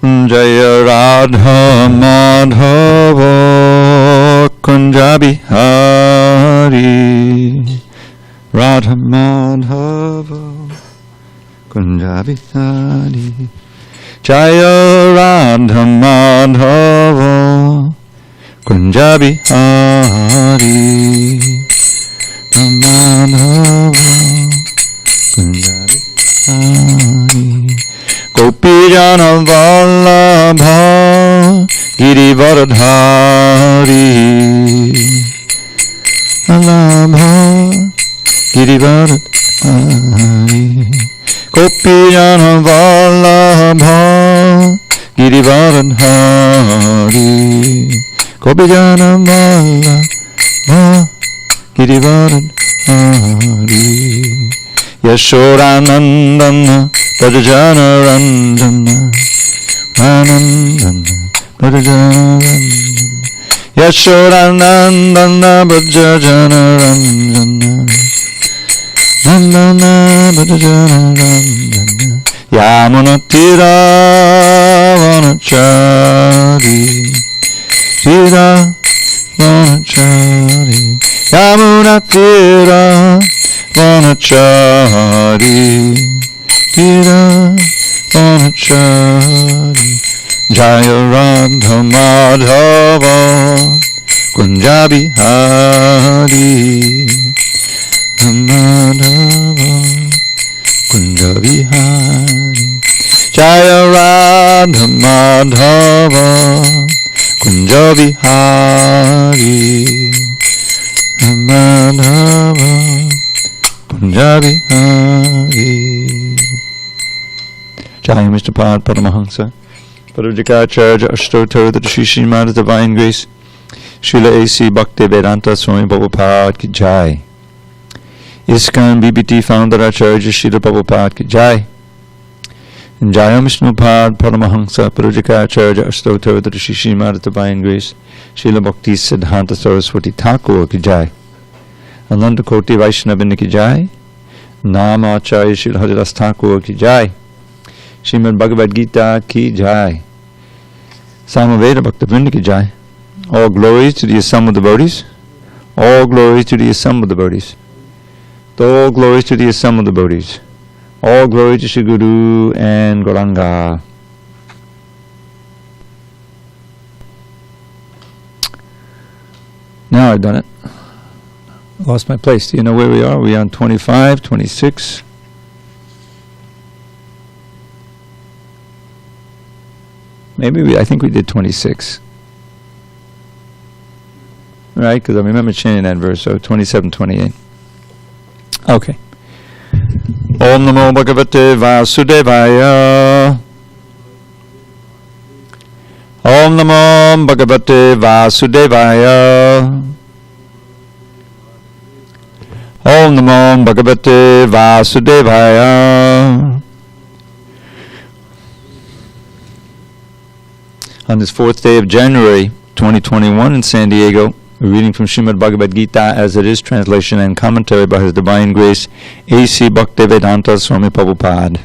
Jaya Radha Madhava Kunja Bihari Radha Madhava Kunja Bihari Jaya Radha Madhava Kunja Bihari Madhava Kunja Bihari Gopijana Vallabha Girivaradhari Vallabha Girivaradhari Gopijana Vallabha Girivaradhari Gopijana Vallabha Girivaradhari Yashodanandana Brajana Ranjana Anandana Brajana Ranjana Yashodanandana Brajana Ranjana Nandana Brajana Ranjana Yamuna Tira Vanachari Tira Vanachari Yamuna Tira Vanachari Tira Vanachari Jaya Radha Madhava Kunja Bihari Madhava Kunja Bihari Jaya Radha Madhava Kunja Bihari Madhava Kunja Bihari Jai Mr. Pad Paramahansa Parajikacharya Ashtottara the Sri Srimad Divine Grace Srila A.C. Bhaktivedanta Swami Prabhupada Ki Jai ISKCON BBT Founder Acharya Srila Prabhupada Ki Jai Jai Vishnu Pad Paramahansa Parajikacharya Ashtottara the Sri Srimad Divine Grace Srila Bhakti Siddhanta Saraswati Thakur Ki Jai Ananda Koti Vaishnavin Ki Jai Nama Acharya Srila Haridas Thakur Ki Jai Srimad Bhagavad Gita Ki Jai Samaveda Bhaktivinoda Ki Jai. All glories to the assembled devotees. All glories to the assembled devotees. All glories to the assembled devotees. All glory to Shri Guru and Gauranga. Now I've done it. Lost my place. Do you know where we are? Are we on 25, 26? I think we did 26. Right? Because I remember chanting that verse, so 27, 28. Okay. Om Namo Bhagavate Vasudevaya. Om Namo Bhagavate Vasudevaya. Om Namo Bhagavate Vasudevaya. On this 4th day of January 2021 in SanDiego, we're reading from Srimad Bhagavad Gita as it is, translation and commentary by His Divine Grace A.C. Bhaktivedanta Swami Prabhupada.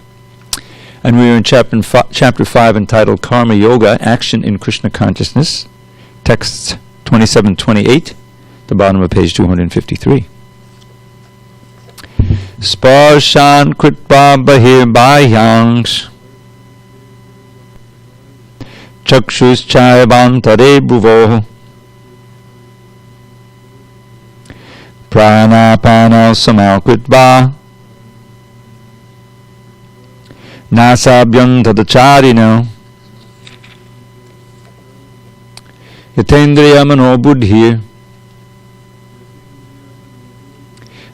And we are in chapter 5 entitled Karma Yoga, Action in Krishna Consciousness, texts 27-28, the bottom of page 253. Sparshan kritva bahir bhyangs Chakshuschaivantare bhuvo Pranapana samalkritva Nasabhyam tadacharino Yatendriya mano buddhir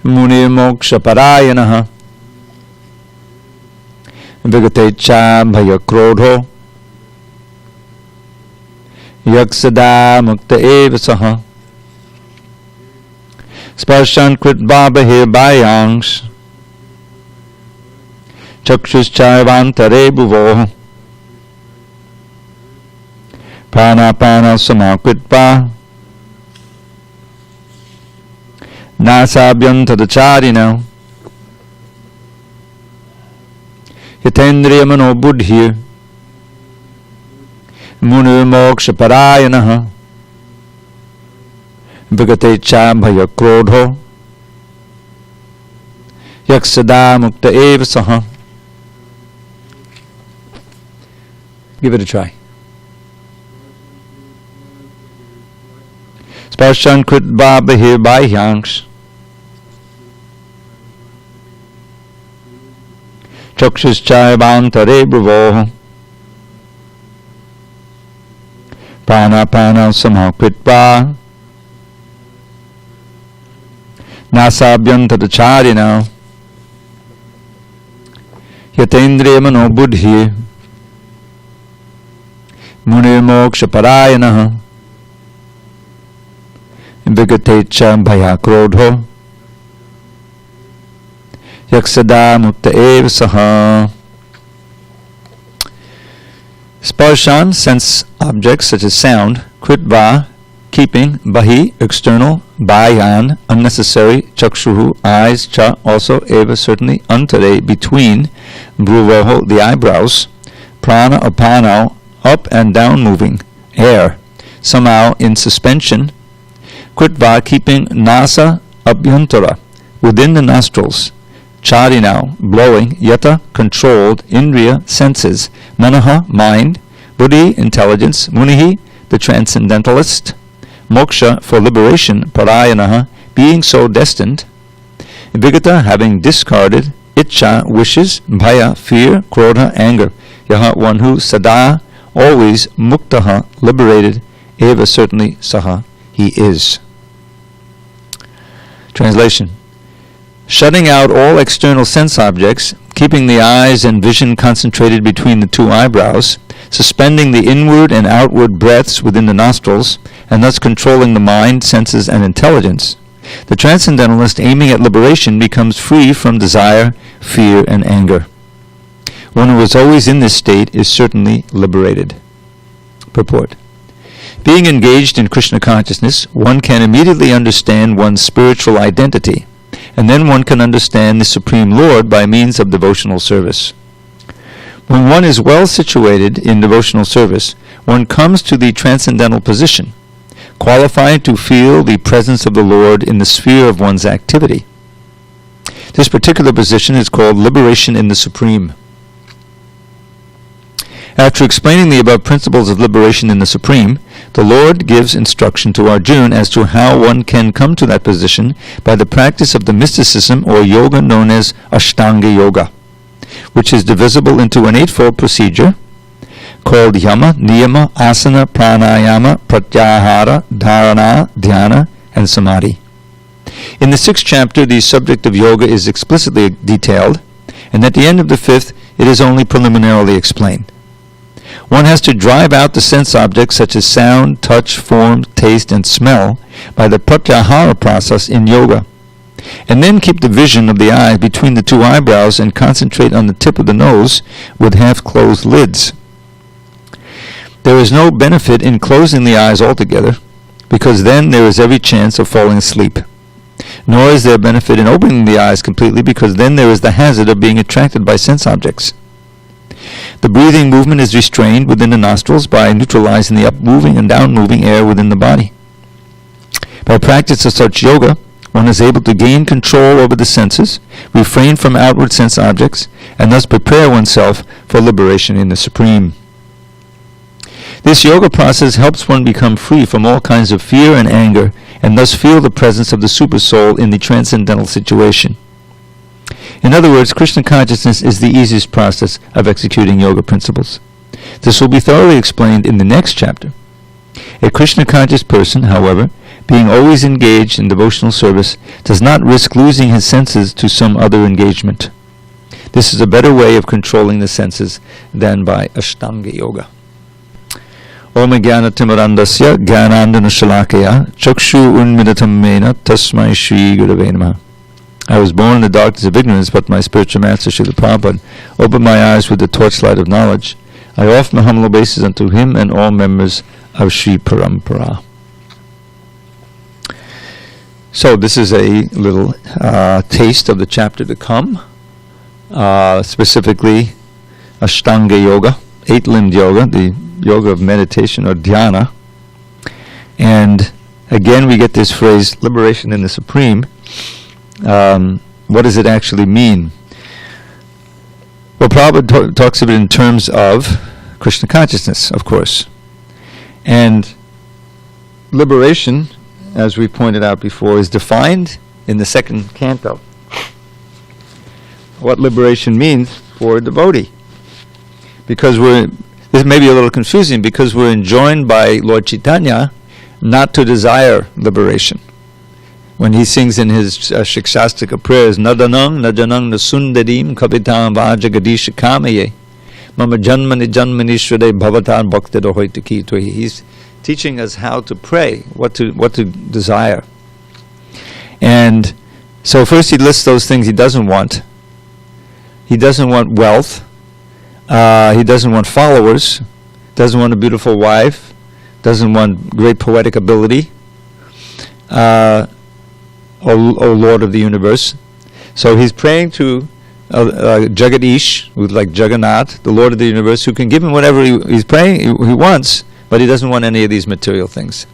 Munir Moksha Purayana Vigatecha bhaya krodho Yaksada mukta eva saha Sparshan kritva bahir bhyangs Chakshuschaivantare bhuvo Pranapana samakritva Nasabhyam tadacharino Yatendriya mano buddhir Munir Moksha Purayana Vigate Cha Bhaya Krodho Yaksada Mukta Eva Saha. Give it a try. Sparshan Kritva Bahir Bhyanks Chakshus Chayabantare Bravo Prana Prana Samha Kritva Nasabhyanta Charina Yatendriya Mano Buddhi Munir Moksha Purayana Vigatecha Bhaya Krodho Yaksada Mukta Eva Saha. Sparshan, sense objects such as sound. Kritva, keeping. Bahi, external. Bhayan, unnecessary. Chakshuhu, eyes. Cha, also. Eva, certainly. Antare, between. Bhruvoho, the eyebrows. Prana, apano, up and down moving. Air. Somehow in suspension. Kritva, keeping. Nasa, abhyantara, within the nostrils. Charina, blowing. Yata, controlled. Indriya, senses. Manaha, mind. Buddhi, intelligence. Munihi, the transcendentalist. Moksha, for liberation. Purayanaha, being so destined. Vigata, having discarded. Icha, wishes. Bhaya, fear. Krodha, anger. Yaha, one who. Sada, always. Muktaha, liberated. Eva, certainly. Saha, he is. Translation. Shutting out all external sense objects, keeping the eyes and vision concentrated between the two eyebrows, suspending the inward and outward breaths within the nostrils, and thus controlling the mind, senses, and intelligence, the transcendentalist aiming at liberation becomes free from desire, fear, and anger. One who is always in this state is certainly liberated. Purport. Being engaged in Krishna consciousness, one can immediately understand one's spiritual identity, and then one can understand the Supreme Lord by means of devotional service. When one is well situated in devotional service, one comes to the transcendental position, qualified to feel the presence of the Lord in the sphere of one's activity. This particular position is called liberation in the Supreme. After explaining the above principles of liberation in the Supreme, the Lord gives instruction to Arjuna as to how one can come to that position by the practice of the mysticism or yoga known as Ashtanga Yoga, which is divisible into an eightfold procedure called Yama, Niyama, Asana, Pranayama, Pratyahara, Dharana, Dhyana, and Samadhi. In the 6th chapter, the subject of yoga is explicitly detailed, and at the end of the 5th, it is only preliminarily explained. One has to drive out the sense objects such as sound, touch, form, taste, and smell by the pratyahara process in yoga, and then keep the vision of the eye between the two eyebrows and concentrate on the tip of the nose with half-closed lids. There is no benefit in closing the eyes altogether, because then there is every chance of falling asleep. Nor is there benefit in opening the eyes completely, because then there is the hazard of being attracted by sense objects. The breathing movement is restrained within the nostrils by neutralizing the up-moving and down-moving air within the body. By practice of such yoga, one is able to gain control over the senses, refrain from outward sense objects, and thus prepare oneself for liberation in the Supreme. This yoga process helps one become free from all kinds of fear and anger, and thus feel the presence of the Supersoul in the transcendental situation. In other words, Krishna consciousness is the easiest process of executing yoga principles. This will be thoroughly explained in the next chapter. A Krishna conscious person, however, being always engaged in devotional service, does not risk losing his senses to some other engagement. This is a better way of controlling the senses than by Ashtanga Yoga. Om Jnana Timirandasya Jnanandana Shalakaya Chakshu Unmidatam Mena Tasmai Shri Gurave Namaha. I was born in the darkness of ignorance, but my spiritual master, Srila Prabhupada, opened my eyes with the torchlight of knowledge. I offer my humble obeisance unto him and all members of Sri Parampara. So this is a little taste of the chapter to come, specifically Ashtanga Yoga, 8-limbed yoga, the yoga of meditation or dhyana. And again, we get this phrase, liberation in the Supreme. What does it actually mean? Well, Prabhupada talks of it in terms of Krishna consciousness, of course. And liberation, as we pointed out before, is defined in the second canto. What liberation means for a devotee. Because this may be a little confusing, because we're enjoined by Lord Chaitanya not to desire liberation. When he sings in his Shikshastika prayers, Nadanang najanang nasundarim kavitam vajagadisha kamaye mama janmani janmani shvade bhavatan bhaktado hoitaki tohi. He's teaching us how to pray, what to desire. And so first he lists those things he doesn't want. He doesn't want wealth. He doesn't want followers. Doesn't want a beautiful wife. Doesn't want great poetic ability. O Lord of the universe. So he's praying to Jagadish, who's like Jagannath, the Lord of the universe, who can give him whatever he's praying, he wants, but he doesn't want any of these material things.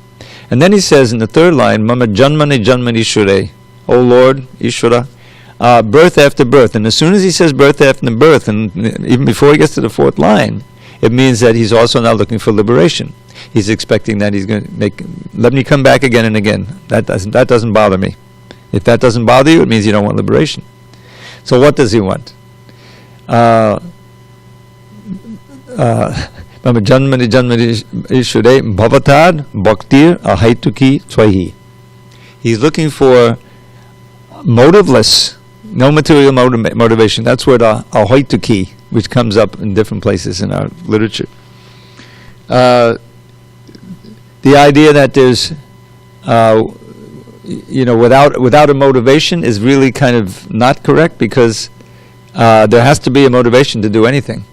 And then he says in the third line, Mama Janmani Janmani Shure, O Lord, Ishvara, birth after birth. And as soon as he says birth after birth, and even before he gets to the fourth line, it means that he's also now looking for liberation. He's expecting that he's going to let me come back again and again. That doesn't bother me. If that doesn't bother you, it means you don't want liberation. So what does he want? Janmani janmani ishure bhavatad bhaktir ahaituki twahi. He's looking for motiveless, no material motivation. That's where the ahaituki, which comes up in different places in our literature. The idea that there's without a motivation is really kind of not correct, because there has to be a motivation to do anything.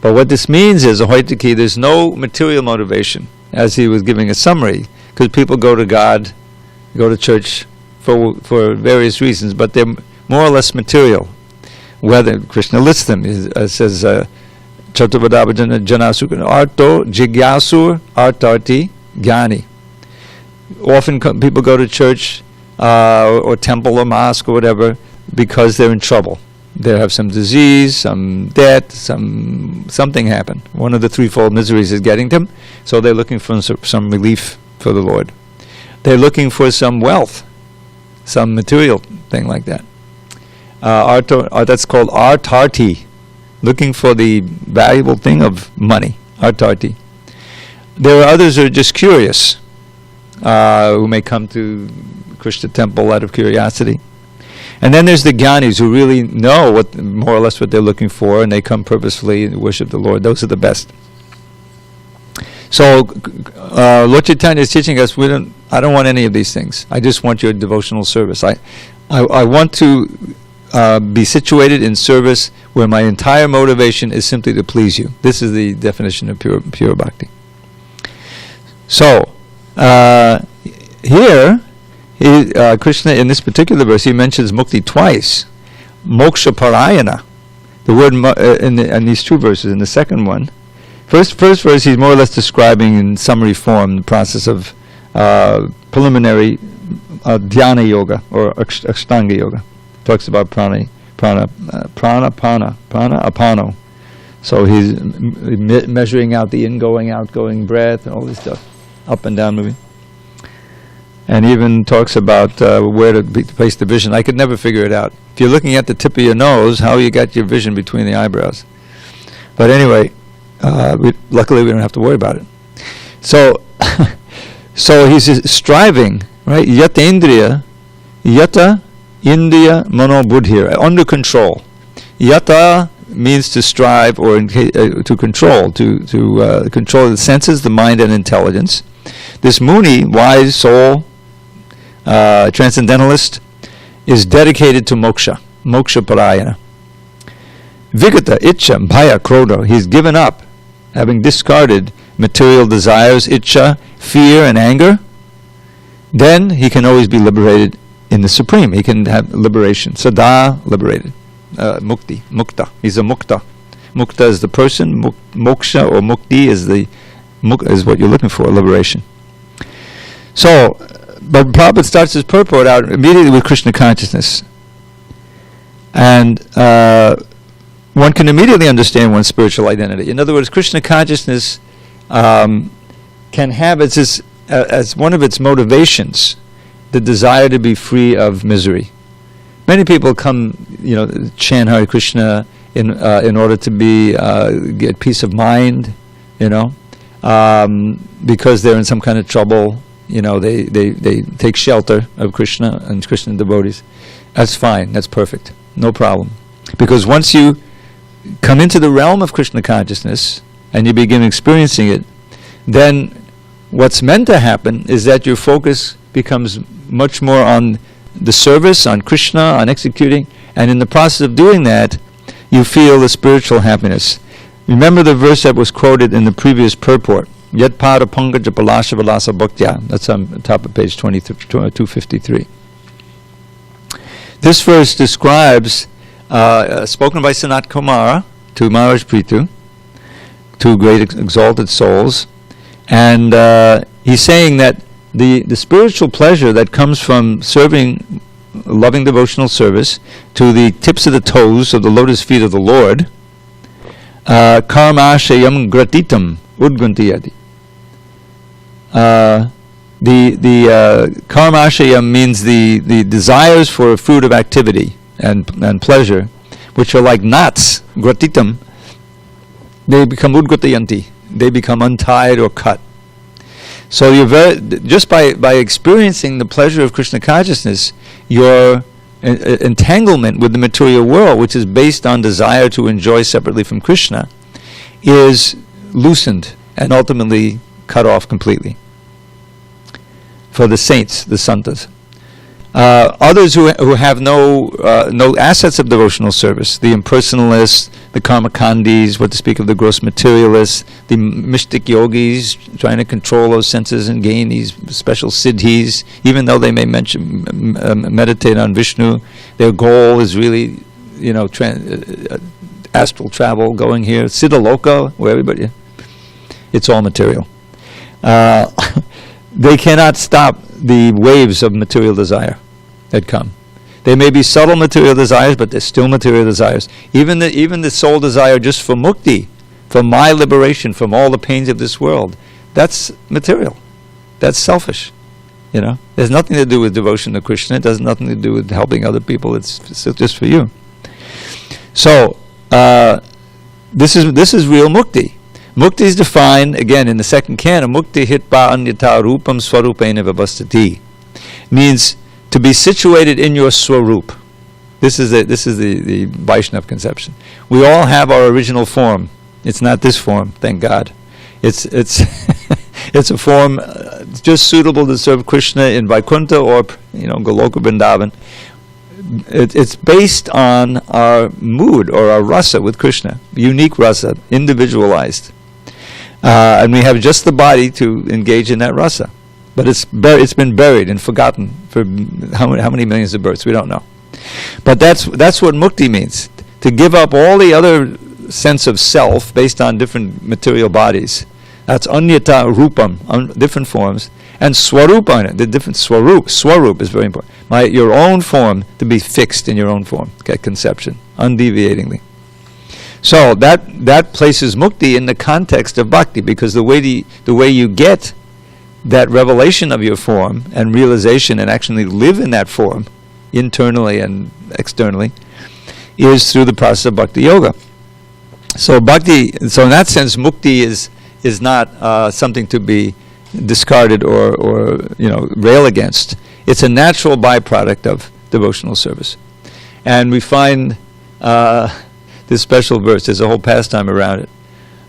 But what this means is, there's no material motivation, as he was giving a summary, because people go to God, go to church for various reasons, but they're more or less material. Whether Krishna lists them, he says, Chaturvadabhajana janasukana arto jigyasur artarti jnani. Often people go to church or temple or mosque or whatever because they're in trouble. They have some disease, some debt, something happened. One of the threefold miseries is getting them, so they're looking for some relief for the Lord. They're looking for some wealth, some material thing like that. That's called artarti, looking for the valuable thing of money, artarti. There are others who are just curious, who may come to Krishna temple out of curiosity. And then there's the jnanis who really know more or less what they're looking for, and they come purposefully and worship the Lord. Those are the best. So Lord Chaitanya is teaching us, I don't want any of these things. I just want your devotional service. I want to be situated in service where my entire motivation is simply to please you. This is the definition of pure bhakti. So here, Krishna, in this particular verse, he mentions mukti twice. Moksha Purayana. The word in these two verses. In the second one, first verse, he's more or less describing in summary form the process of preliminary dhyana yoga or ashtanga yoga. Talks about prana, apano. So he's measuring out the ingoing, outgoing breath, all this stuff, up and down moving. And even talks about where to place the vision. I could never figure it out. If you're looking at the tip of your nose, how you got your vision between the eyebrows? But anyway, luckily we don't have to worry about it. So, so he's striving, right? Yata indriya, yata indriya mano buddhir, under control. Yata means to strive or to control, to control the senses, the mind, and intelligence. This Muni, wise soul, transcendentalist, is dedicated to moksha Purayana. Vigata, Itcha, Bhaya, Krodha, he's given up, having discarded material desires, Itcha, fear, and anger. Then he can always be liberated in the Supreme. He can have liberation. Sada, liberated. Mukta. He's a mukta. Mukta is the person. Moksha or mukti is is what you're looking for, liberation. So, but Prabhupada starts his purport out immediately with Krishna consciousness. And one can immediately understand one's spiritual identity. In other words, Krishna consciousness can have as one of its motivations the desire to be free of misery. Many people come, chant Hare Krishna in order to get peace of mind, because they're in some kind of trouble. They take shelter of Krishna and Krishna devotees. That's fine. That's perfect. No problem. Because once you come into the realm of Krishna consciousness and you begin experiencing it, then what's meant to happen is that your focus becomes much more on the service, on Krishna, on executing, and in the process of doing that, you feel the spiritual happiness. Remember the verse that was quoted in the previous purport, Yat pada pankaja palasha valasa bhaktya. That's on the top of page 253. This verse describes, spoken by Sanat Kumara to Maharaj Prithu, two great exalted souls, and he's saying that the spiritual pleasure that comes from serving, loving devotional service to the tips of the toes of the lotus feet of the Lord, karma shayam gratitam udgantiyati. The karma shayam means the desires for a fruit of activity and pleasure, which are like knots, gratitam, they become udgatayanti. They become untied or cut. So just by experiencing the pleasure of Krishna consciousness, your entanglement with the material world, which is based on desire to enjoy separately from Krishna, is loosened and ultimately cut off completely. For the saints, the santas. Others who have no assets of devotional service, the impersonalists, the karmakandis, what to speak of the gross materialists, the mystic yogis trying to control those senses and gain these special siddhis, even though they may meditate on Vishnu, their goal is really, astral travel, going here, Siddhaloka, where everybody, it's all material. They cannot stop the waves of material desire that come. They may be subtle material desires, but they're still material desires. Even the soul desire just for mukti, for my liberation from all the pains of this world, that's material. That's selfish. There's nothing to do with devotion to Krishna. It has nothing to do with helping other people. It's just for you. So this is real mukti. Mukti is defined again in the second canto. Mukti hitpa anyata rupam swarupena vavastati. Means to be situated in your swarup. This is the Vaishnava conception. We all have our original form. It's not this form, thank God. It's it's a form just suitable to serve Krishna in Vaikuntha or Goloka Vrindavan. It's based on our mood or our rasa with Krishna, unique rasa, individualized. And we have just the body to engage in that rasa. But it's been buried and forgotten for how many millions of births, we don't know. But that's what mukti means, to give up all the other sense of self based on different material bodies. That's anyata rupam, different forms, and swarupa, the different swarup is very important. Your own form, to be fixed in your own form, conception, undeviatingly. So that places mukti in the context of bhakti, because the way you get that revelation of your form and realization and actually live in that form, internally and externally, is through the process of bhakti yoga. So in that sense, mukti is not something to be discarded or rail against. It's a natural byproduct of devotional service. And we find this special verse, there's a whole pastime around it.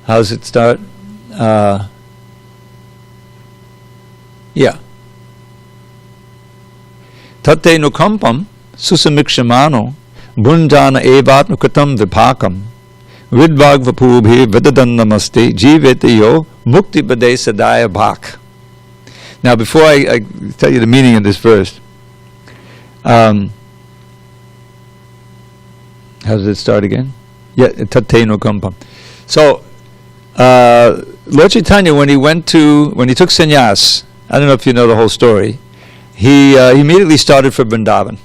How does it start? Tate nukampam susamikshimano bunjana evat nukatam vipakam vidvag vapubhi vidadan namaste jivetayo mukti bade sadaya bhak. Now before I tell you the meaning of this verse, how does it start again? Yeah, tate no kumpam. So, Lord Chaitanya, when he took sannyas, I don't know if you know the whole story, he immediately started for Vrindavan.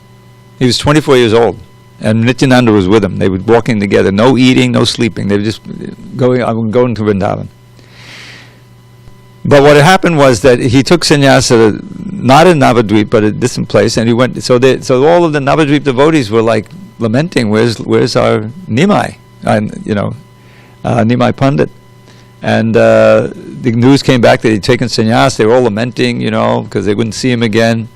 He was 24 years old, and Nityananda was with him. They were walking together, no eating, no sleeping. They were just going to Vrindavan. But what had happened was that he took sannyas not in Navadvip, but a distant place, and he went. So all of the Navadvip devotees were like lamenting, "Where's our Nimai?" And Nimai Pandit. And the news came back that he'd taken sannyas. They were all lamenting, because they wouldn't see him again.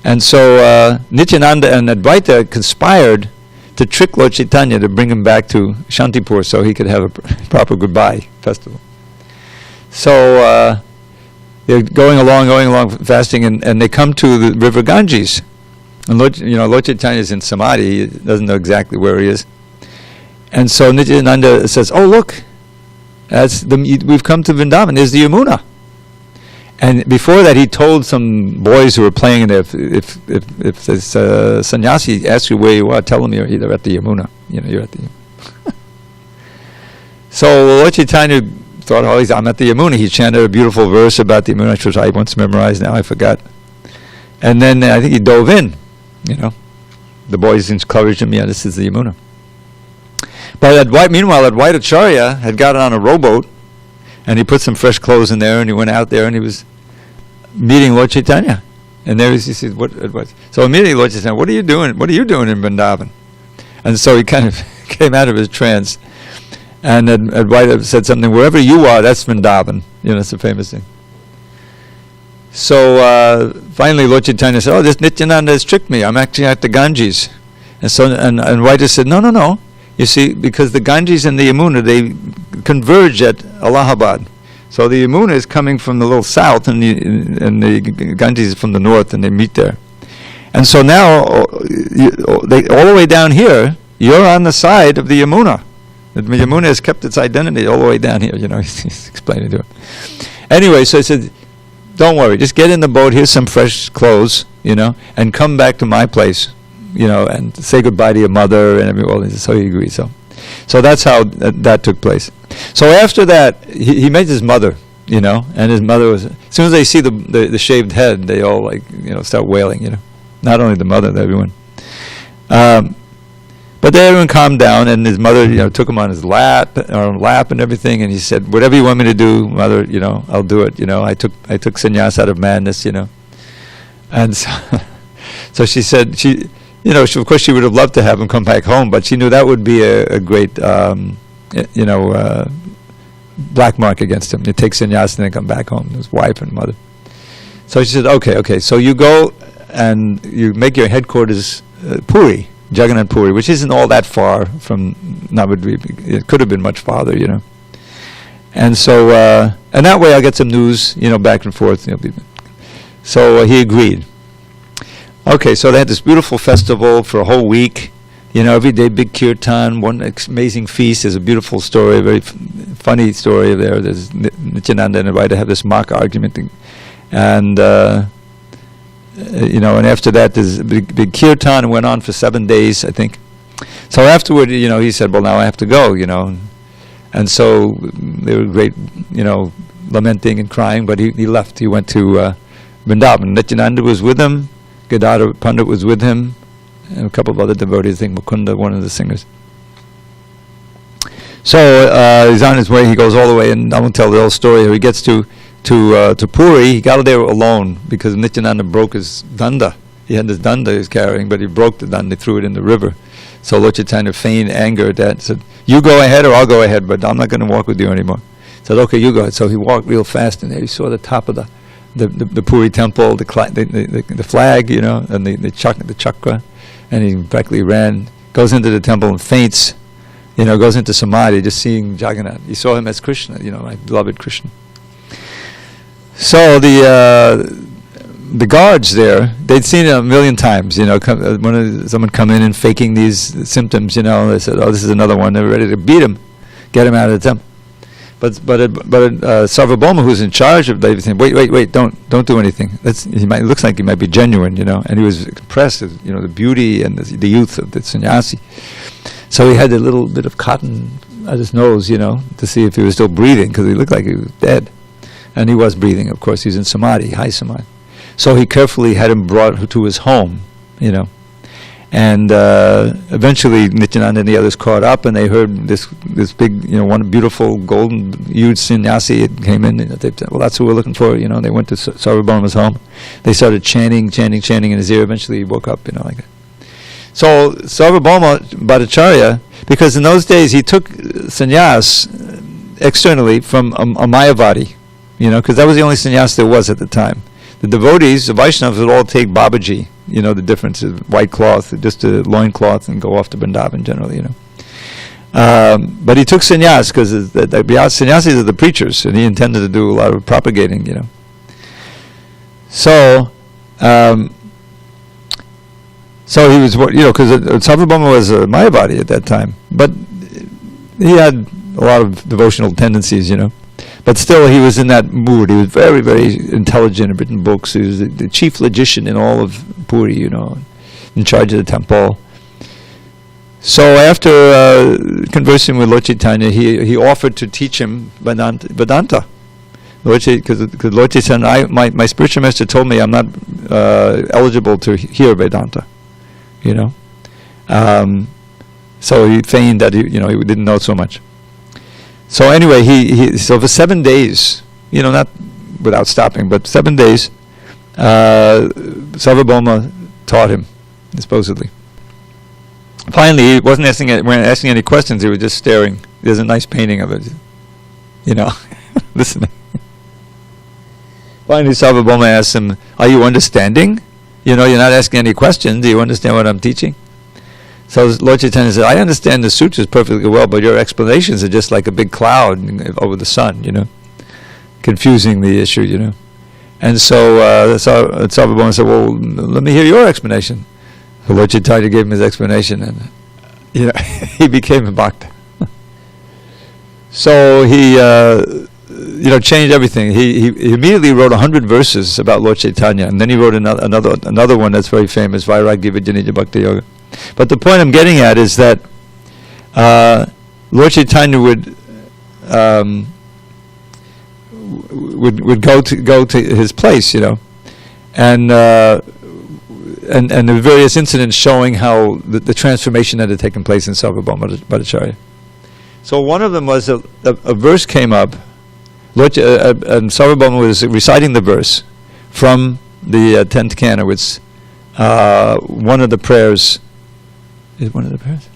And so Nityananda and Advaita conspired to trick Lord Chaitanya to bring him back to Shantipur so he could have a proper goodbye festival. So they're going along fasting, and they come to the river Ganges. And Lord Chaitanya is in Samadhi. He doesn't know exactly where he is. And so Nityananda says, "Oh, look, we've come to Vrindavan. There's the Yamuna." And before that, he told some boys who were playing there, if this sannyasi asks you where you are, tell him you're either at the Yamuna. You're at the Yamuna. So Lord Chaitanya thought, I'm at the Yamuna. He chanted a beautiful verse about the Yamuna, which I once memorized, now I forgot. And then I think he dove in, The boys encouraged him, this is the Yamuna. But meanwhile, Advaita Acharya had gotten on a rowboat, and he put some fresh clothes in there, and he went out there, and he was meeting Lord Chaitanya. And there he said, "What?" So immediately Lord Chaitanya, "What are you doing? What are you doing in Vrindavan?" And so he kind of came out of his trance, and then Advaita said something, "Wherever you are, that's Vrindavan." It's a famous thing. So finally, Lord Chaitanya said, "This Nityananda has tricked me. I'm actually at the Ganges." And so and Advaita said, "No. You see, because the Ganges and the Yamuna, they converge at Allahabad. So the Yamuna is coming from the little south, and the Ganges is from the north, and they meet there. And so now, all the way down here, you're on the side of the Yamuna. The Yamuna has kept its identity all the way down here." He's explaining to him. Anyway, so he said, "Don't worry, just get in the boat. Here's some fresh clothes, and come back to my place." And say goodbye to your mother and everyone. So he agreed. So that's how that took place. So after that, he met his mother, and his mother was, as soon as they see the shaved head, they all start wailing, Not only the mother, everyone. But then everyone calmed down, and his mother, took him on his lap and everything, and he said, "Whatever you want me to do, mother, I'll do it. I took sannyas out of madness, And so she said of course she would have loved to have him come back home, but she knew that would be a great, black mark against him. You take sannyas and then come back home, his wife and mother. So she said, okay, so you go and you make your headquarters Puri, Jagannath Puri, which isn't all that far from Navadvip. It could have been much farther, And so, and that way I'll get some news, back and forth. So he agreed. Okay, so they had this beautiful festival for a whole week. Every day big kirtan, one amazing feast. There's a beautiful story, a very funny story there. There's Nityananda and Advaita have this mock argument, and and after that there's a big kirtan. It went on for 7 days, I think. So afterward, he said, "Well, now I have to go," and so they were great, lamenting and crying. But he left. He went to Vrindavan. Nityananda was with him. Gadadhar Pandit was with him, and a couple of other devotees, I think Mukunda, one of the singers. So he's on his way. He goes all the way, and I won't tell the whole story. He gets to Puri. He got there alone because Nityananda broke his danda. He had this danda he was carrying, but he broke the danda, threw it in the river. So Lord Chaitanya feigned anger at that and said, "You go ahead or I'll go ahead, but I'm not going to walk with you anymore." He said, "Okay, you go ahead." So he walked real fast, and there he saw the top of the Puri temple, the flag, and the chakra, and he practically ran, goes into the temple and faints, goes into samadhi, just seeing Jagannath. He saw him as Krishna, my beloved Krishna. So the guards there, they'd seen it a million times, someone come in and faking these symptoms, they said, "Oh, this is another one." They were ready to beat him, get him out of the temple. But Sarvabhauma, who's in charge of everything, wait, don't do anything. It looks like he might be genuine, and he was impressed with, the beauty and the youth of the sannyasi. So he had a little bit of cotton at his nose, to see if he was still breathing, because he looked like he was dead. And he was breathing, of course. He's in samadhi, high samadhi. So he carefully had him brought to his home, And eventually Nityananda and the others caught up, and they heard this big, one beautiful golden huge sannyasi. It came in, and they said, well, that's who we're looking for. They went to Sarvabhauma's home. They started chanting in his ear. Eventually he woke up, like that. So Sarvabhauma Bhattacharya, because in those days he took sannyas externally from a Mayavadi, because that was the only sannyas there was at the time. The devotees, the Vaishnavas, would all take Babaji, the difference is white cloth, just a loin cloth, and go off to Vrindavan generally, But he took sannyas because the sannyasis are the preachers, and he intended to do a lot of propagating, So, so he was, because Sarvabhauma was a Mayavadi at that time, but he had a lot of devotional tendencies, But still, he was in that mood. He was very, very intelligent, had written books. He was the chief logician in all of Puri, in charge of the temple. So after conversing with Lord Chaitanya, he offered to teach him Vedanta. Because Lord Chaitanya, my spiritual master told me I'm not eligible to hear Vedanta. So he feigned that he didn't know so much. So anyway, so for 7 days, not without stopping, but 7 days, Sarvabhauma taught him, supposedly. Finally, he wasn't asking any questions. He was just staring. There's a nice painting of it, listening. Finally, Sarvabhauma asked him, "Are you understanding? You're not asking any questions. Do you understand what I'm teaching?" So Lord Chaitanya said, "I understand the sutras perfectly well, but your explanations are just like a big cloud over the sun, confusing the issue, And so Sarvabhauma said, "Well, let me hear your explanation." So Lord Chaitanya gave him his explanation, and he became a bhakta. So he changed everything. He immediately wrote 100 verses about Lord Chaitanya, and then he wrote another one that's very famous, Vairagya Vidyanija Bhakti Yoga. But the point I'm getting at is that Lord Chaitanya would go to his place, and the various incidents showing how the transformation that had taken place in Sarvabhauma Bhattacharya. So one of them was a verse came up, and Sarvabhauma was reciting the verse from the 10th canto. It's one of the prayers. Is one of the prayers?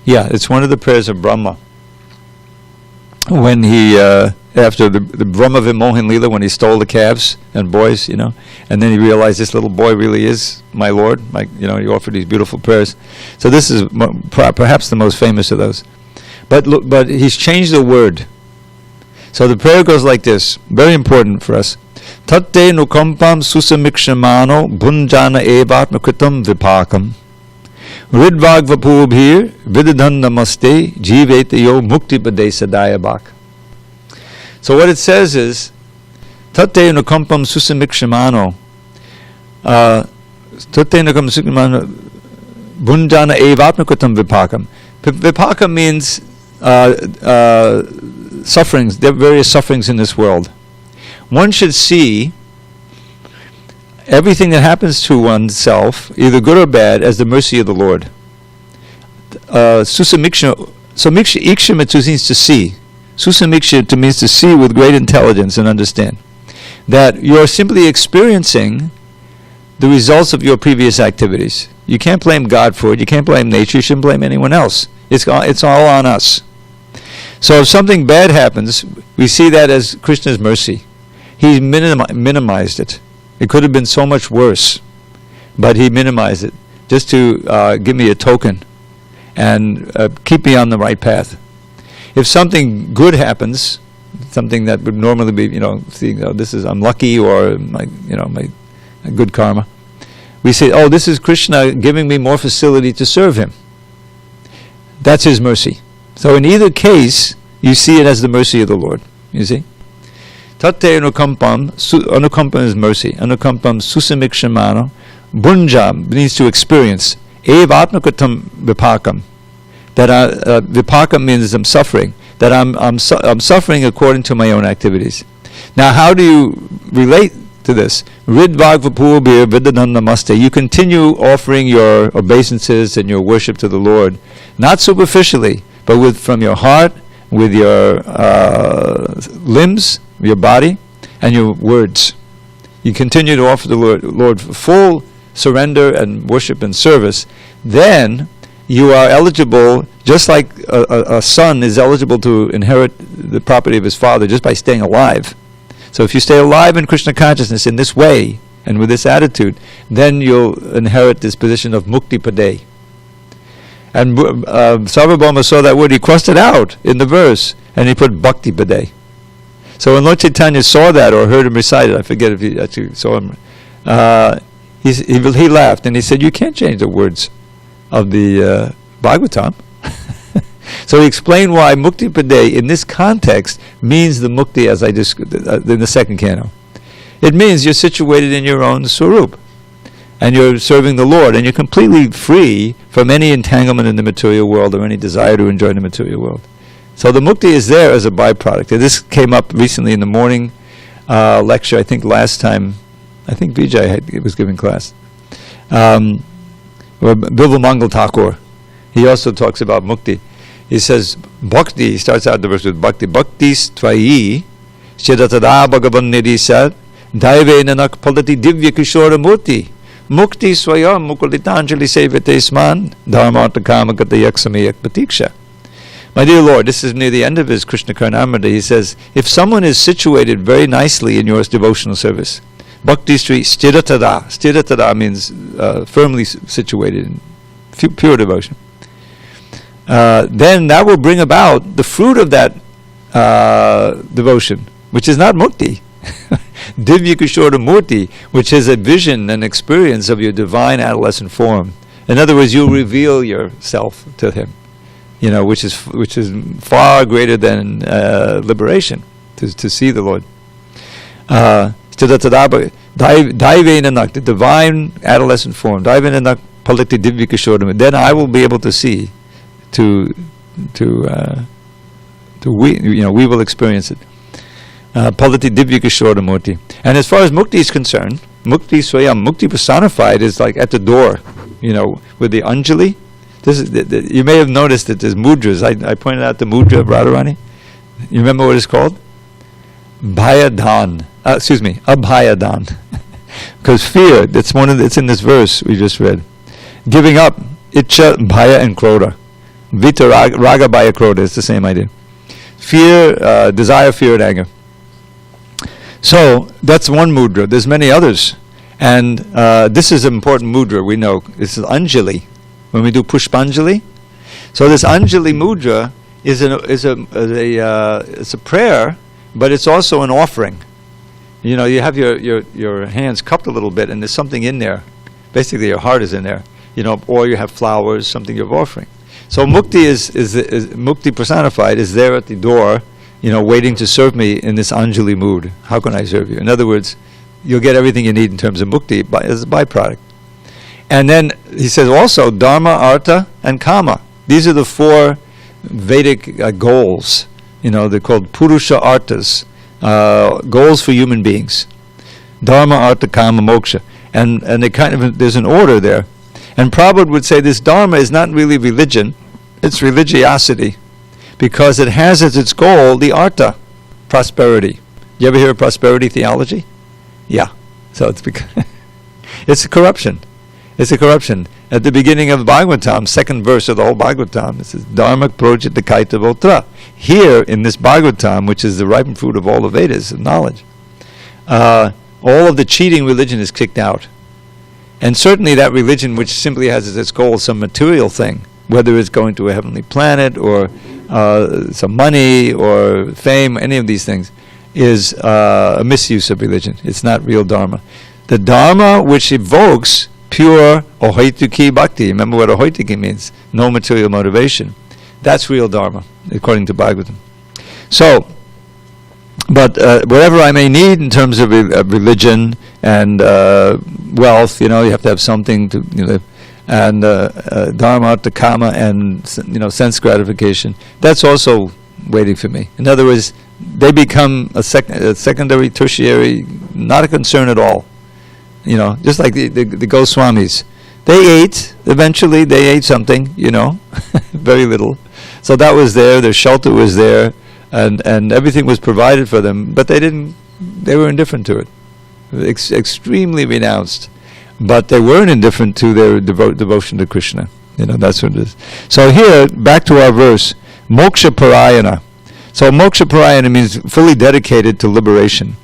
Yeah, it's one of the prayers of Brahma. When he, after the Brahma Vimohan Leela, when he stole the calves and boys, and then he realized this little boy really is my Lord, he offered these beautiful prayers. So this is perhaps the most famous of those. But he's changed the word. So the prayer goes like this, very important for us. Tatte nukampam susamikshmano bhunjana evatma kritam vipakam ridvag vapubhir vidadhan namaste jivetayo mukti padesa bhak. So what it says is, tatte nukampam susamikshmano tatte nukampam susamikshmano bhunjana evatma kritam vipakam. Vipaka means sufferings. There are various sufferings in this world. One should see everything that happens to oneself, either good or bad, as the mercy of the Lord. Susamiksha means to see. Susamiksha means to see with great intelligence and understand that you're simply experiencing the results of your previous activities. You can't blame God for it. You can't blame nature. You shouldn't blame anyone else. It's all on us. So if something bad happens, we see that as Krishna's mercy. He minimized it. It could have been so much worse, but he minimized it just to give me a token and keep me on the right path. If something good happens, something that would normally be, this is I'm lucky, or my good karma, we say, oh, this is Krishna giving me more facility to serve him. That's his mercy. So in either case, you see it as the mercy of the Lord. You see? Tatte anukampam, anukampam is mercy. Anukampam susamikshmano, bunja means to experience. Ev atmakatam vipakam. That vipakam means I'm suffering. That I'm suffering according to my own activities. Now, how do you relate to this? Ridvag vapurabir vidadan namaste. You continue offering your obeisances and your worship to the Lord, not superficially, but from your heart, with your limbs, your body, and your words. You continue to offer the Lord full surrender and worship and service. Then you are eligible, just like a son is eligible to inherit the property of his father just by staying alive. So if you stay alive in Krishna consciousness in this way and with this attitude, then you'll inherit this position of mukti pade. And Sarvabhauma saw that word, he crossed it out in the verse, and he put bhakti pade. So when Lord Chaitanya saw that or heard him recite it, I forget if he actually saw him, he laughed and he said, you can't change the words of the Bhagavatam. So he explained why mukti pade in this context means the mukti as I described in the second canto. It means you're situated in your own swarup, and you're serving the Lord, and you're completely free from any entanglement in the material world or any desire to enjoy the material world. So the mukti is there as a byproduct. And this came up recently in the morning lecture, I think last time, I think Vijay was giving class. Or Bilva Mangal Thakur, he also talks about mukti. He says, bhakti, he starts out the verse with bhakti. Bhakti stvayi, shiratada bhagavan nidisat, daive nanak palati divya kishora murti, mukti swayam mukulitanjali sevate sman, dharmartha kama gata yaksamayak patiksha. My dear Lord, this is near the end of his Krishna Karnamrita. He says, if someone is situated very nicely in your devotional service, bhakti stiratada, stiratada means firmly situated in pure devotion, then that will bring about the fruit of that devotion, which is not mukti. Divya Kishora Murti, which is a vision and experience of your divine adolescent form. In other words, you'll reveal yourself to him, which is far greater than liberation, to see the Lord. The divine adolescent form, then I will be able to see. We will experience it. Palati Divya Kishora Murti. And as far as mukti is concerned, mukti swayam, mukti personified is like at the door, with the Anjali. This is you may have noticed that there's mudras. I pointed out the mudra of Radharani. You remember what it's called? Bhayadan. Abhayadan. Because fear, it's in this verse we just read. Giving up, itcha, bhaya, and krodha. Vita, raga, bhaya, krodha, it's the same idea. Fear, desire, fear, and anger. So, that's one mudra. There's many others. And this is an important mudra, we know. This is Anjali. When we do Pushpanjali. So this Anjali mudra it's a prayer, but it's also an offering. You have your hands cupped a little bit, and there's something in there. Basically, your heart is in there. Or you have flowers, something you're offering. So mukti is mukti personified is there at the door, waiting to serve me in this Anjali mood. How can I serve you? In other words, you'll get everything you need in terms of mukti as a byproduct. And then he says also dharma, artha, and kama. These are the four Vedic goals. They're called purusha arthas, goals for human beings. Dharma, artha, kama, moksha. And they there's an order there. And Prabhupada would say this dharma is not really religion, it's religiosity, because it has as its goal the artha, prosperity. You ever hear of prosperity theology? Yeah. So it's because it's a corruption. It's a corruption. At the beginning of the Bhagavatam, second verse of the whole Bhagavatam, it says, Dharma projita kaita votra. Here, in this Bhagavatam, which is the ripened fruit of all the Vedas, of knowledge, all of the cheating religion is kicked out. And certainly that religion which simply has as its goal some material thing, whether it's going to a heavenly planet or some money or fame, any of these things, is a misuse of religion. It's not real Dharma. The Dharma which evokes pure ahoituki bhakti. Remember what ahoituki means? No material motivation. That's real Dharma, according to Bhagavatam. So, but whatever I may need in terms of religion and wealth, you have to have something to live. and dharma, artha, kama, and sense gratification. That's also waiting for me. In other words, they become a secondary, tertiary, not a concern at all. Just like the Goswamis. They ate, eventually they ate something, very little. So that was there, their shelter was there, and everything was provided for them, but they were indifferent to it. Extremely renounced. But they weren't indifferent to their devotion to Krishna. That's what it is. So here, back to our verse, Moksha Purayana. So Moksha Purayana means fully dedicated to liberation.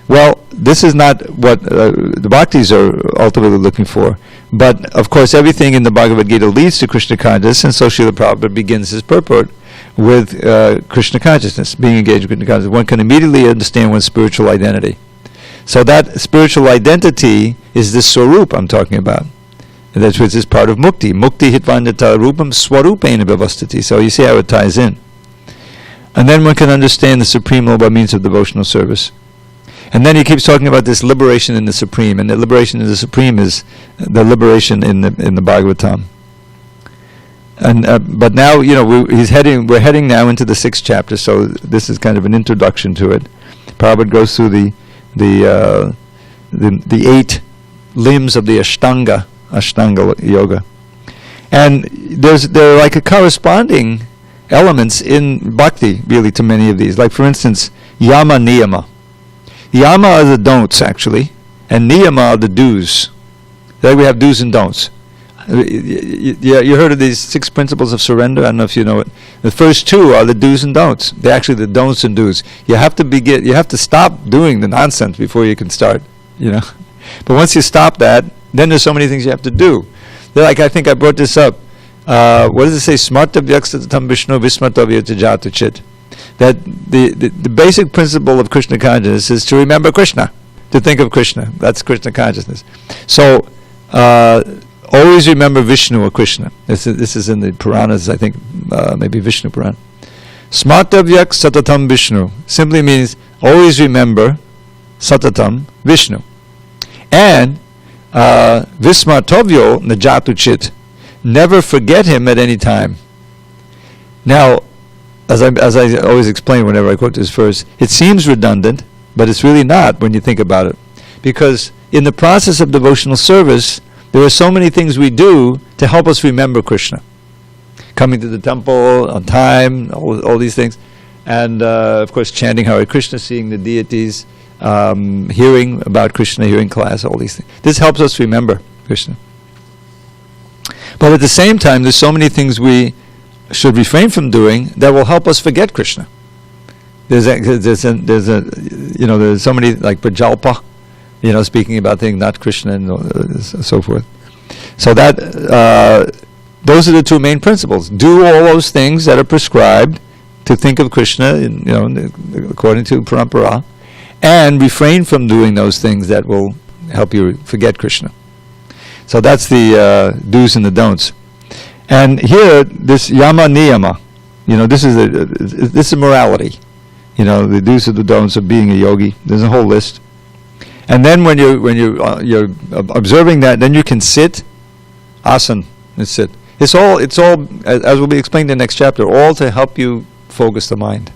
Well, this is not what the bhaktis are ultimately looking for. But, of course, everything in the Bhagavad Gita leads to Krishna consciousness, and so Srila Prabhupada begins his purport with Krishna consciousness, being engaged with Krishna consciousness. One can immediately understand one's spiritual identity. So that spiritual identity is this swarup I'm talking about. And that's which is part of mukti. Mukti hitvandata rupam swarupena bhavastati. So you see how it ties in. And then one can understand the supreme law by means of devotional service. And then he keeps talking about this liberation in the Supreme, and the liberation in the Supreme is the liberation in the Bhagavatam. And but now we're heading now into the 6th chapter, so this is kind of an introduction to it. Prabhupada goes through the 8 limbs of the Ashtanga yoga, and there are like a corresponding elements in bhakti really to many of these. Like for instance, yama niyama. Yama are the don'ts, actually, and niyama are the do's. There we have do's and don'ts. You heard of these 6 principles of surrender? I don't know if you know it. The first 2 are the do's and don'ts. They're actually the don'ts and do's. You have to stop doing the nonsense before you can start, But once you stop that, then there's so many things you have to do. They're like, I think I brought this up. What does it say? Smarta vyakstatatam vishnu vismartavya jatu chit. That the basic principle of Krishna consciousness is to remember Krishna, to think of Krishna. That's Krishna consciousness. So always remember Vishnu or Krishna. This is in the Puranas, I think, maybe Vishnu Purana. Smartavyak satatam Vishnu simply means always remember satatam Vishnu. And vismartovyo najatu chit, never forget him at any time. Now, as I always explain whenever I quote this verse, it seems redundant, but it's really not when you think about it. Because in the process of devotional service, there are so many things we do to help us remember Krishna. Coming to the temple on time, all these things. And of course chanting Hare Krishna, seeing the deities, hearing about Krishna, hearing class, all these things. This helps us remember Krishna. But at the same time, there's so many things we should refrain from doing that will help us forget Krishna. There's so many, like prajalpa, speaking about things not Krishna and so forth. So that those are the 2 main principles. Do all those things that are prescribed to think of Krishna, according to parampara, and refrain from doing those things that will help you forget Krishna. So that's the do's and the don'ts. And here, this yama niyama, this is morality. The do's and the don'ts of being a yogi. There's a whole list. And then when you're observing that, then you can sit, asan, and sit. It's all as will be explained in the next chapter, all to help you focus the mind.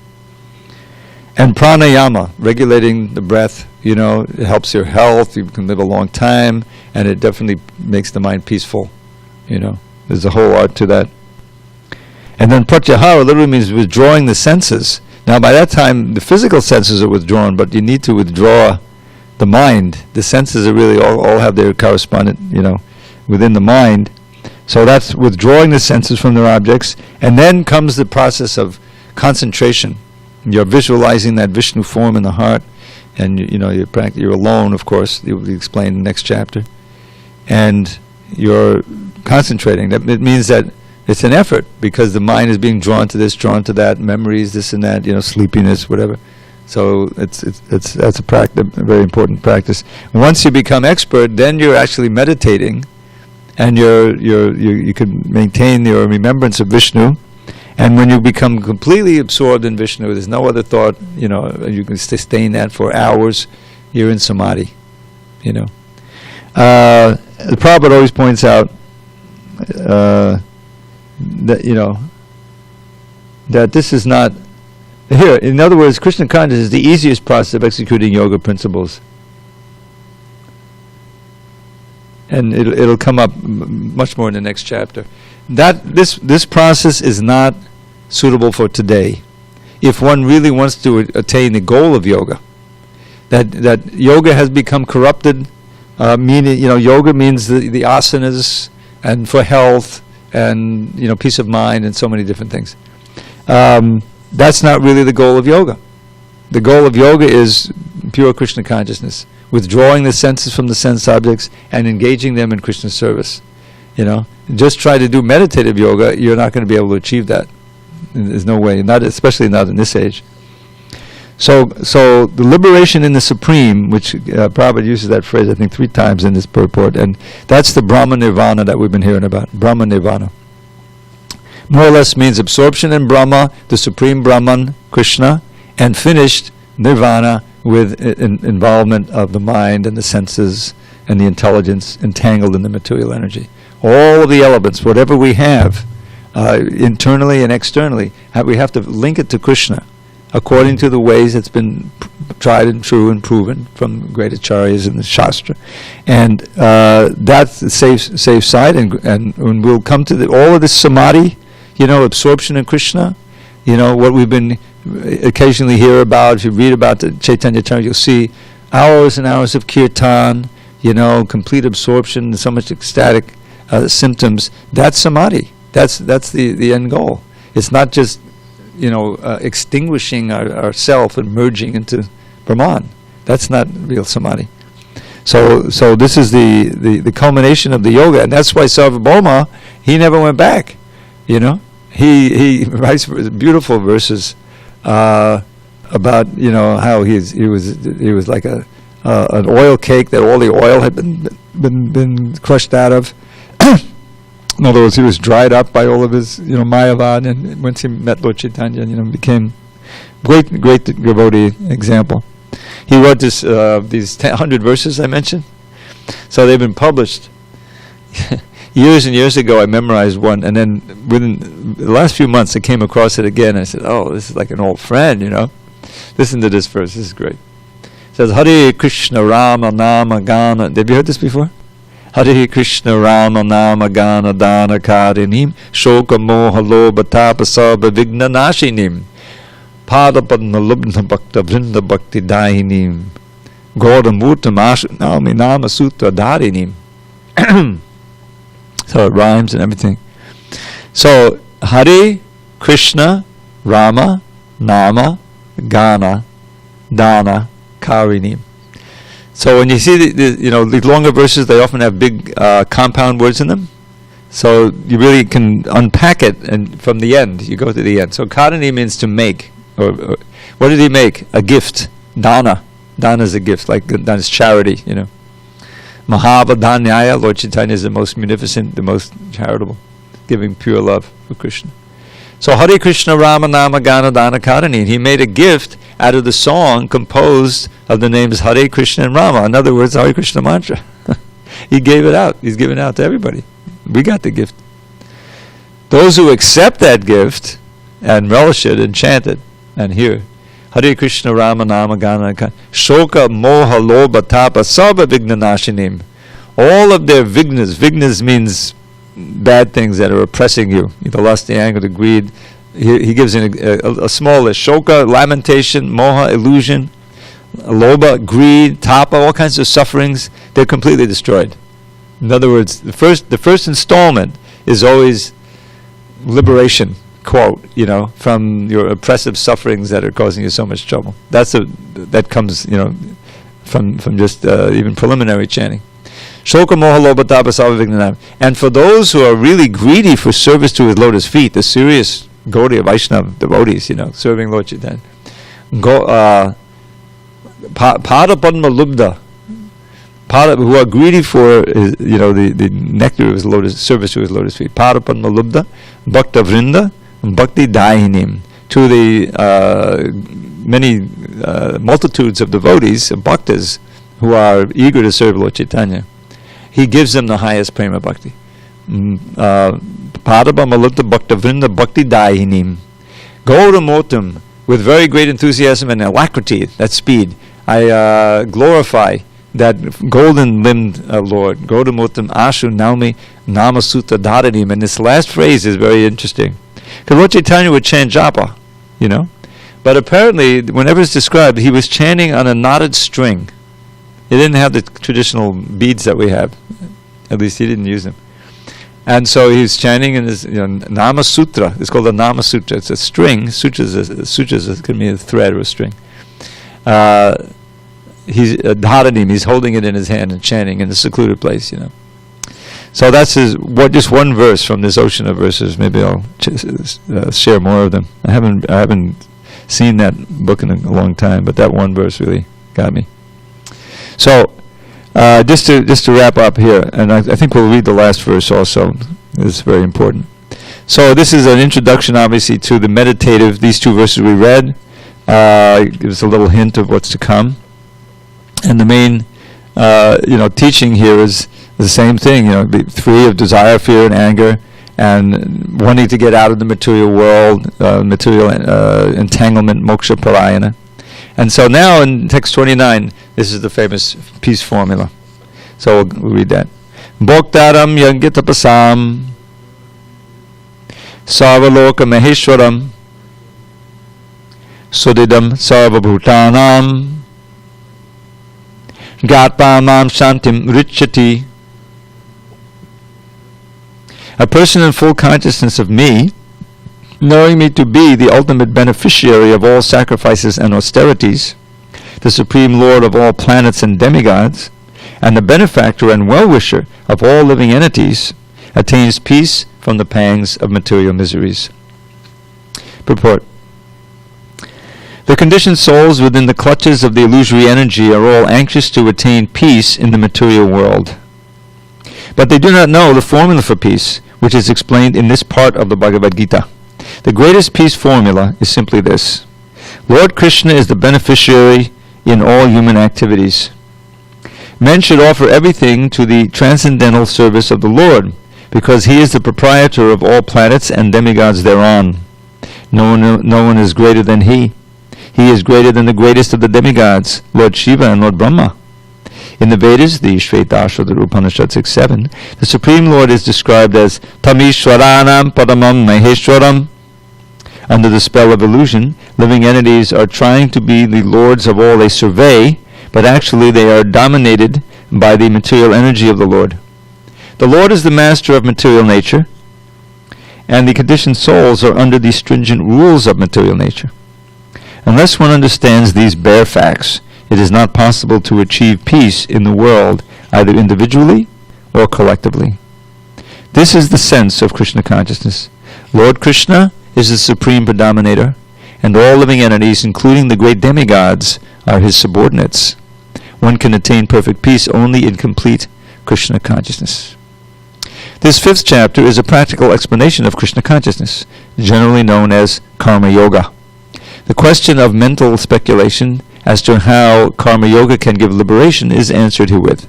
And pranayama, regulating the breath, it helps your health. You can live a long time, and it definitely makes the mind peaceful. There's a whole art to that. And then pratyahara literally means withdrawing the senses. Now, by that time, the physical senses are withdrawn, but you need to withdraw the mind. The senses are really all have their correspondent, within the mind. So that's withdrawing the senses from their objects, and then comes the process of concentration. You're visualizing that Vishnu form in the heart, and you're alone, of course. It will be explained in the next chapter, and you're concentrating. It means that it's an effort, because the mind is being drawn to this, drawn to that, memories, this and that, sleepiness, whatever. So that's a very important practice. Once you become expert, then you're actually meditating, and you can maintain your remembrance of Vishnu. And when you become completely absorbed in Vishnu, there's no other thought. You can sustain that for hours. You're in samadhi. The Prabhupada always points out that this is not here. In other words, Krishna consciousness is the easiest process of executing yoga principles, and it'll come up much more in the next chapter. That this process is not suitable for today. If one really wants to attain the goal of yoga, that yoga has become corrupted, meaning yoga means the asanas and for health and peace of mind and so many different things. That's not really the goal of yoga. The goal of yoga is pure Krishna consciousness, withdrawing the senses from the sense objects and engaging them in Krishna service. Just try to do meditative yoga, you're not going to be able to achieve that. There's no way, especially not in this age. So the liberation in the Supreme, which Prabhupada uses that phrase I think 3 times in this purport, and that's the Brahma Nirvana that we've been hearing about, Brahma Nirvana. More or less means absorption in Brahma, the Supreme Brahman, Krishna, and finished Nirvana with involvement of the mind and the senses and the intelligence entangled in the material energy. All of the elements, whatever we have, internally and externally, we have to link it to Krishna, according to the ways it's been tried and true and proven from great acharyas in the Shastra. And that's the safe side, and we'll come to all of this samadhi, absorption in Krishna, what we've been occasionally hear about. If you read about the Chaitanya Charitamrita, you'll see hours and hours of kirtan, complete absorption, so much ecstatic symptoms. That's samadhi. That's the end goal. It's not just extinguishing our self and merging into Brahman. That's not real samadhi. So this is the culmination of the yoga, and that's why Sarvabhauma, he never went back. He writes beautiful verses about how he was like an oil cake that all the oil had been crushed out of. In other words, he was dried up by all of his Mayavad, and once he met Lord Chaitanya, became great devotee example. He wrote these 100 verses I mentioned. So they've been published. Years and years ago, I memorized one, and then within the last few months, I came across it again. I said, "Oh, this is like an old friend, Listen to this verse. This is great." It says, "Hare Krishna Rama Nama Gana." Have you heard this before? Hare Krishna Rama Nama Gana Dana Karinim Shoka Moha Lobha Tapasabha Vigna Nashinim Padapadna Lubna Bhakta Vrinda Bhakti Dahinim Gaudamurtam Ashanami Nama Sutra Dharinim. So it rhymes and everything. So Hare Krishna Rama Nama Gana Dana Karinim. So when you see the longer verses, they often have big compound words in them. So you really can unpack it, and from the end, you go to the end. So Karani means to make. Or what did he make? A gift. Dana. Dana is a gift, like Dana is charity, Mahavadanyaya, Lord Chaitanya is the most munificent, the most charitable, giving pure love for Krishna. So Hare Krishna Rama Nama Gana Dana Karani. He made a gift out of the song composed of the names Hare Krishna and Rama. In other words, Hare Krishna mantra. He gave it out. He's given it out to everybody. We got the gift. Those who accept that gift and relish it and chant it and hear Hare Krishna Rama Nama Gana Shoka Moha Lobha Tapa Sabha Vigna Nashinim. All of their vignas means bad things that are oppressing you. The lust, the anger, the greed. He gives a small list. Shoka, lamentation, moha, illusion, lobha, greed, tapa, all kinds of sufferings. They're completely destroyed. In other words, the first installment is always liberation, quote, from your oppressive sufferings that are causing you so much trouble. That comes, from just even preliminary chanting. Shoka moha lobha tapa sabha vigna. And for those who are really greedy for service to his lotus feet, the serious Gaudiya Vaishnava devotees, serving Lord Chaitanya. Pada Padma Lubda, who are greedy for his, the nectar of his lotus, service to his lotus feet. Pada Padma Lubda, Bhakta Vrinda, Bhakti Dahinim. To the many multitudes of devotees, bhaktas, who are eager to serve Lord Chaitanya, he gives them the highest prema bhakti. Padabhamalutta Bhaktavrinda Bhakti Dahinim. Gaudamotam, with very great enthusiasm and alacrity, that speed, I glorify that golden-limbed Lord. Gaudamotam Ashu Naumi Namasutta Dharanim. And this last phrase is very interesting. Because Lord Chaitanya would chant japa, But apparently, whenever it's described, he was chanting on a knotted string. He didn't have the traditional beads that we have. At least he didn't use them. And so he's chanting in his Nama Sutra. It's called a Nama Sutra. It's a string. Sutras can be a thread or a string. He's Dharanim. He's holding it in his hand and chanting in a secluded place. So that's just one verse from this ocean of verses. Maybe I'll share more of them. I haven't seen that book in a long time, but that one verse really got me. So. Just to wrap up here, and I think we'll read the last verse also. It's very important. So this is an introduction, obviously, to the meditative. These two verses we read gives a little hint of what's to come, and the main, teaching here is the same thing. Be free of desire, fear, and anger, and wanting to get out of the material world, material entanglement, Moksha Purayana. And so now in text 29, this is the famous peace formula. So we'll read that. Bhoktaram yagitapasam sarvaloka maheshwaram sudidam sarvabhutanam gatpamam shantim richati. A person in full consciousness of me, knowing me to be the ultimate beneficiary of all sacrifices and austerities, the supreme lord of all planets and demigods, and the benefactor and well-wisher of all living entities, attains peace from the pangs of material miseries. Purport. The conditioned souls within the clutches of the illusory energy are all anxious to attain peace in the material world. But they do not know the formula for peace, which is explained in this part of the Bhagavad Gita. The greatest peace formula is simply this. Lord Krishna is the beneficiary in all human activities. Men should offer everything to the transcendental service of the Lord, because he is the proprietor of all planets and demigods thereon. No one is greater than he. He is greater than the greatest of the demigods, Lord Shiva and Lord Brahma. In the Vedas, the Shvetashvatara Upanishad 6.7, the Supreme Lord is described as Tamishwaranam Padamam Maheshwaram. Under the spell of illusion, living entities are trying to be the lords of all they survey, but actually they are dominated by the material energy of the Lord. The Lord is the master of material nature, and the conditioned souls are under the stringent rules of material nature. Unless one understands these bare facts, it is not possible to achieve peace in the world, either individually or collectively. This is the sense of Krishna consciousness. Lord Krishna is the supreme predominator, and all living entities, including the great demigods, are his subordinates. One can attain perfect peace only in complete Krishna consciousness. This 5th chapter is a practical explanation of Krishna consciousness, generally known as Karma Yoga. The question of mental speculation as to how Karma Yoga can give liberation is answered herewith.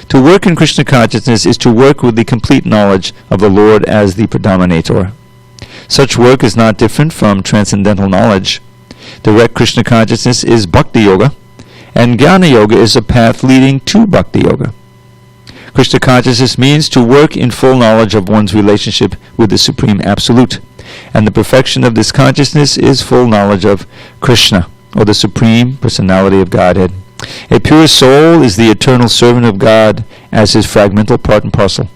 To work in Krishna consciousness is to work with the complete knowledge of the Lord as the predominator. Such work is not different from transcendental knowledge. Direct Krishna consciousness is Bhakti Yoga, and Jnana Yoga is a path leading to Bhakti Yoga. Krishna consciousness means to work in full knowledge of one's relationship with the Supreme Absolute, and the perfection of this consciousness is full knowledge of Krishna, or the Supreme Personality of Godhead. A pure soul is the eternal servant of God as his fragmental part and parcel.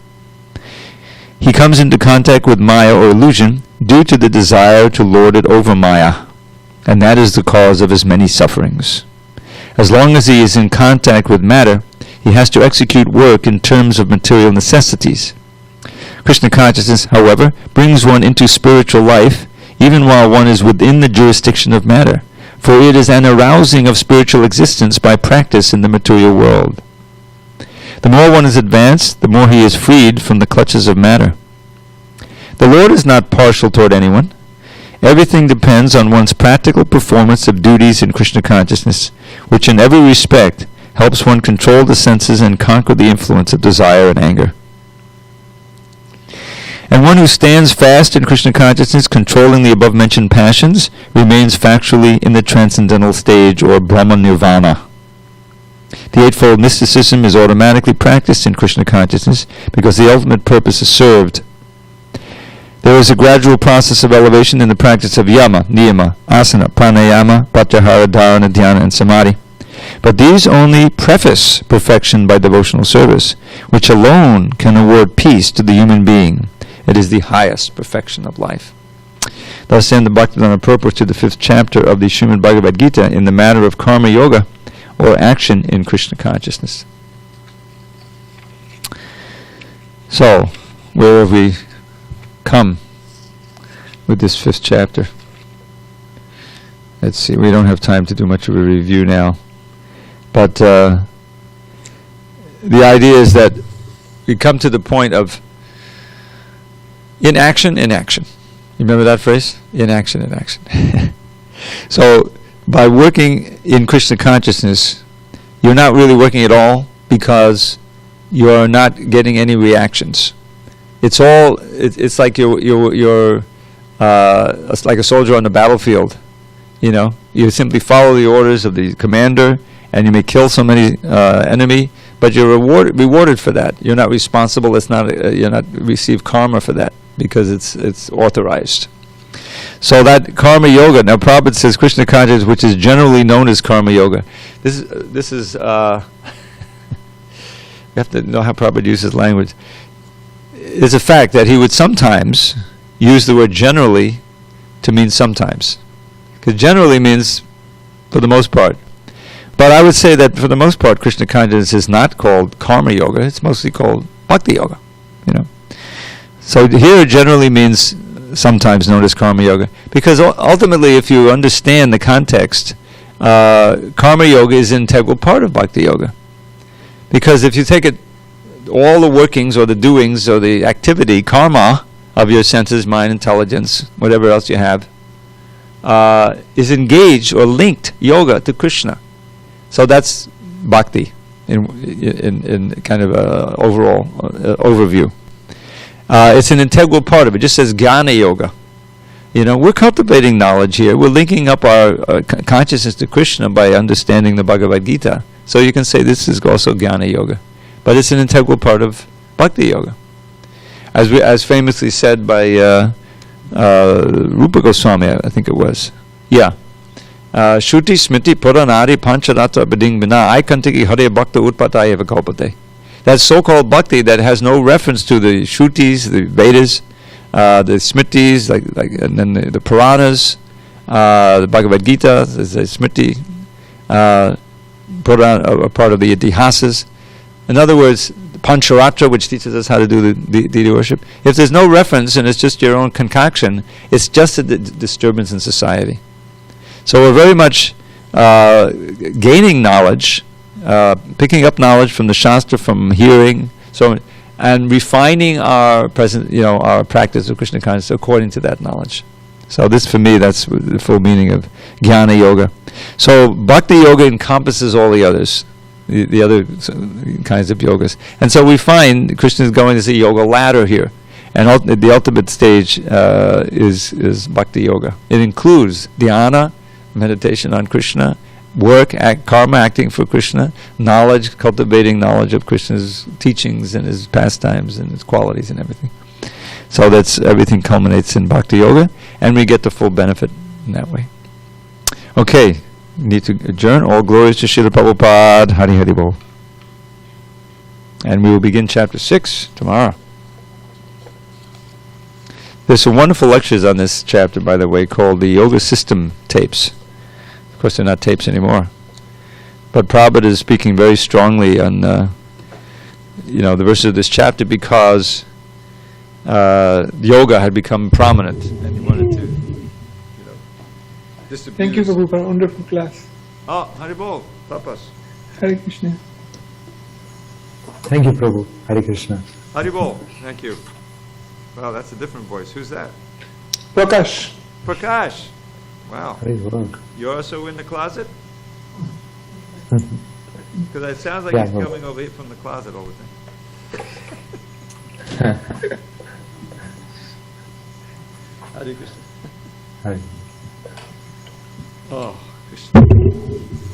He comes into contact with Maya or illusion due to the desire to lord it over Maya, and that is the cause of his many sufferings. As long as he is in contact with matter, he has to execute work in terms of material necessities. Krishna consciousness, however, brings one into spiritual life even while one is within the jurisdiction of matter, for it is an arousing of spiritual existence by practice in the material world. The more one is advanced, the more he is freed from the clutches of matter. The Lord is not partial toward anyone. Everything depends on one's practical performance of duties in Krishna consciousness, which in every respect helps one control the senses and conquer the influence of desire and anger. And one who stands fast in Krishna consciousness, controlling the above-mentioned passions, remains factually in the transcendental stage, or Brahma Nirvana. The Eightfold Mysticism is automatically practiced in Krishna consciousness because the ultimate purpose is served. There is a gradual process of elevation in the practice of yama, niyama, asana, pranayama, pratyahara, dharana, dhyana, and samadhi. But these only preface perfection by devotional service, which alone can award peace to the human being. It is the highest perfection of life. Thus end the Bhaktivedanta purport to the 5th chapter of the Srimad Bhagavad Gita in the matter of karma yoga, or action in Krishna consciousness. So, where have we come with this 5th chapter? Let's see, we don't have time to do much of a review now. But the idea is that we come to the point of inaction, inaction. You remember that phrase? Inaction, inaction. So, by working in Krishna consciousness, you're not really working at all because you're not getting any reactions. It's all. It's like you're like a soldier on the battlefield. You know, you simply follow the orders of the commander, and you may kill so many enemy, but you're rewarded for that. You're not responsible. It's not. You're not receive karma for that because it's authorized. So that karma yoga. Now, Prabhupada says Krishna consciousness, which is generally known as karma yoga. This is. You have to know how Prabhupada uses language. It's a fact that he would sometimes use the word generally to mean sometimes, because generally means for the most part. But I would say that for the most part, Krishna consciousness is not called karma yoga. It's mostly called bhakti yoga. You know. So here generally means sometimes known as karma yoga, because ultimately, if you understand the context, karma yoga is an integral part of bhakti yoga. Because if you take it, all the workings or the doings or the activity, karma of your senses, mind, intelligence, whatever else you have, is engaged or linked yoga to Krishna. So that's bhakti in kind of a overall overview. It's an integral part of it. It just says jnana yoga. You know, we're cultivating knowledge here. We're linking up our consciousness to Krishna by understanding the Bhagavad Gita. So you can say this is also jnana yoga. But it's an integral part of bhakti yoga. As famously said by Rupa Goswami, I think it was. Yeah. Shruti smriti puranari pancharatra abhiding vina aikantiki hare bhakta utpataya vikalpate. That so-called bhakti that has no reference to the Shrutis, the Vedas, the Smritis, and then the Puranas, the Bhagavad Gita, the Smriti, Purana, part of the Itihasas. In other words, Pancharatra, which teaches us how to do the deity worship. If there's no reference and it's just your own concoction, it's just a disturbance in society. So we're very much gaining knowledge, picking up knowledge from the Shastra, from hearing, and refining our our practice of Krishna consciousness according to that knowledge. So this, for me, that's the full meaning of jnana yoga. So bhakti yoga encompasses all the others, the other kinds of yogas. And so we find Krishna is going as a yoga ladder here. And the ultimate stage is bhakti yoga. It includes dhyana, meditation on Krishna, work, karma, acting for Krishna, knowledge, cultivating knowledge of Krishna's teachings and his pastimes and his qualities and everything. So that's everything culminates in bhakti yoga, and we get the full benefit in that way. Okay, need to adjourn. All glories to Srila Prabhupada. Hari Hari Bol. And we will begin chapter 6 tomorrow. There's some wonderful lectures on this chapter, by the way, called the Yoga System Tapes. Of course, they're not tapes anymore. But Prabhupada is speaking very strongly on the verses of this chapter because yoga had become prominent, and he wanted to distribute. Thank you, Prabhupada. Wonderful class. Oh, Haribol, Tapas. Hare Krishna. Thank you, Prabhu. Hare Krishna. Haribol, thank you. Wow, that's a different voice. Who's that? Prakash. Prakash. Wow. Hare You're also in the closet? Because it sounds like he's coming over here from the closet all the time. Hare Krishna. Hare. Oh, Krishna.